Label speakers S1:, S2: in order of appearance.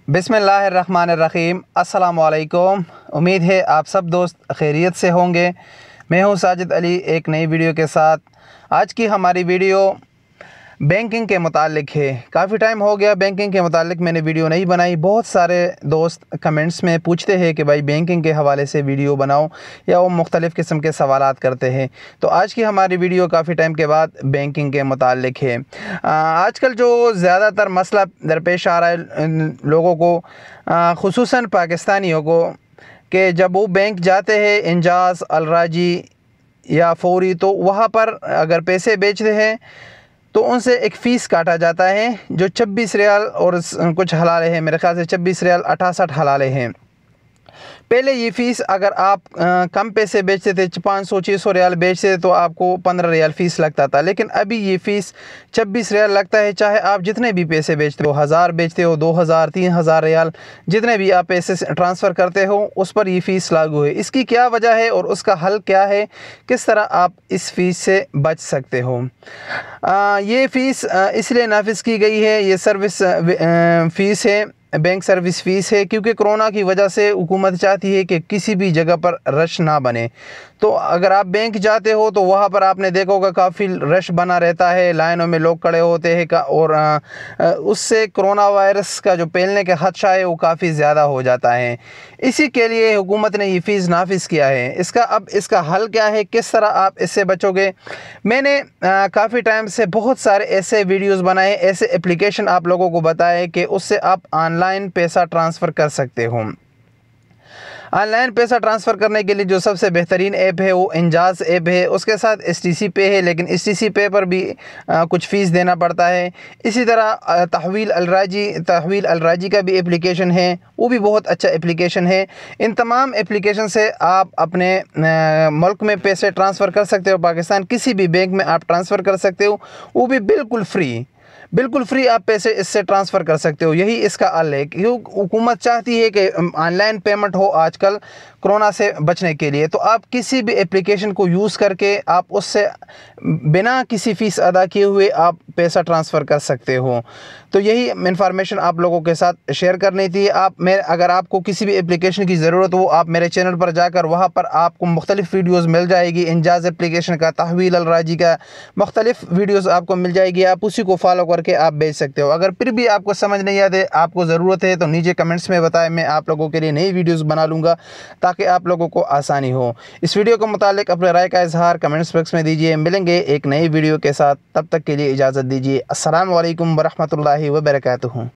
S1: बिस्मिल्लाहिर्रहमानिर्रहीम। अस्सलामु अलैकुम। उम्मीद है आप सब दोस्त खैरियत से होंगे। मैं हूं साजिद अली एक नई वीडियो के साथ। आज की हमारी वीडियो बैंकिंग के मुतालिक है। काफ़ी टाइम हो गया बैंकिंग के मुतालिक मैंने वीडियो नहीं बनाई। बहुत सारे दोस्त कमेंट्स में पूछते हैं कि भाई बैंकिंग के हवाले से वीडियो बनाओ, या वो मुख्तलिफ़ किस्म के सवालात करते हैं। तो आज की हमारी वीडियो काफ़ी टाइम के बाद बैंकिंग के मुतालिक है। आजकल जो ज़्यादातर मसला दरपेश आ रहा है लोगों को, ख़ुसूसन पाकिस्तानियों को, कि जब वो बैंक जाते हैं इंजाज़, अलराजी या फौरी, तो वहाँ पर अगर पैसे बेचते हैं तो उनसे एक फ़ीस काटा जाता है जो 26 रियाल और कुछ हलाले हैं। मेरे ख़्याल से 26 रियाल 68 हलाले हैं। पहले ये फ़ीस अगर आप कम पैसे बेचते थे, 500-600 रियाल बेचते थे, तो आपको 15 रियाल फ़ीस लगता था। लेकिन अभी ये फ़ीस 26 रियाल लगता है, चाहे आप जितने भी पैसे बेचते हो, 1000 बेचते हो, 2000, 3000 रियाल, जितने भी आप पैसे ट्रांसफ़र करते हो उस पर ये फ़ीस लागू है। इसकी क्या वजह है और उसका हल क्या है, किस तरह आप इस फ़ीस से बच सकते हो? ये फ़ीस इसलिए नाफिज की गई है, ये सर्विस फ़ीस है, बैंक सर्विस फ़ीस है, क्योंकि कोरोना की वजह से हुकूमत चाहती है कि किसी भी जगह पर रश ना बने। तो अगर आप बैंक जाते हो तो वहाँ पर आपने देखा होगा काफ़ी रश बना रहता है, लाइनों में लोग खड़े होते हैं और उससे कोरोना वायरस का जो फैलने का ख़दशा है वो काफ़ी ज़्यादा हो जाता है। इसी के लिए हुकूमत ने ये फ़ीस नाफिज किया है। इसका हल क्या है, किस तरह आप इससे बचोगे? मैंने काफ़ी टाइम से बहुत सारे ऐसे वीडियोज़ बनाए, ऐसे एप्लीकेशन आप लोगों को बताए कि उससे आप ऑनलाइन पैसा ट्रांसफ़र कर सकते हो। ऑनलाइन पैसा ट्रांसफ़र करने के लिए जो सबसे बेहतरीन ऐप है वो इंजाज़ ऐप है। उसके साथ STC पे है, लेकिन STC पे पर भी कुछ फ़ीस देना पड़ता है। इसी तरह तहवील अलराजी का भी एप्लीकेशन है, वो भी बहुत अच्छा एप्लीकेशन है। इन तमाम एप्लीकेशन से आप अपने मुल्क में पैसे ट्रांसफ़र कर सकते हो। पाकिस्तान किसी भी बैंक में आप ट्रांसफ़र कर सकते हो, वो भी बिल्कुल फ्री आप पैसे इससे ट्रांसफ़र कर सकते हो। यही इसका हल है, क्योंकि हुकूमत चाहती है कि ऑनलाइन पेमेंट हो आजकल कोरोना से बचने के लिए। तो आप किसी भी एप्लीकेशन को यूज़ करके आप उससे बिना किसी फ़ीस अदा किए हुए आप पैसा ट्रांसफ़र कर सकते हो। तो यही इंफॉर्मेशन आप लोगों के साथ शेयर करनी थी। अगर आपको किसी भी एप्लीकेशन की ज़रूरत हो, आप मेरे चैनल पर जाकर वहाँ पर आपको मुख्तलिफ़ वीडियोज़ मिल जाएगी। इंजाज़ एप्लीकेशन का, तहवील अलराजी का, मुख्तलिफ़ वीडियोज़ आपको मिल जाएगी। आप उसी को फॉलो करके आप बेच सकते हो। अगर फिर भी आपको समझ नहीं आते, आपको ज़रूरत है, तो नीचे कमेंट्स में बताएं, मैं आप लोगों के लिए नई वीडियोज़ बना लूँगा ताकि आप लोगों को आसानी हो। इस वीडियो के मुतालिक अपने राय का इजहार कमेंट्स बॉक्स में दीजिए। मिलेंगे एक नई वीडियो के साथ, तब तक के लिए इजाज़त दीजिए। अस्सलामु अलैकुम वरहमतुल्लाहि वबरकातुहू।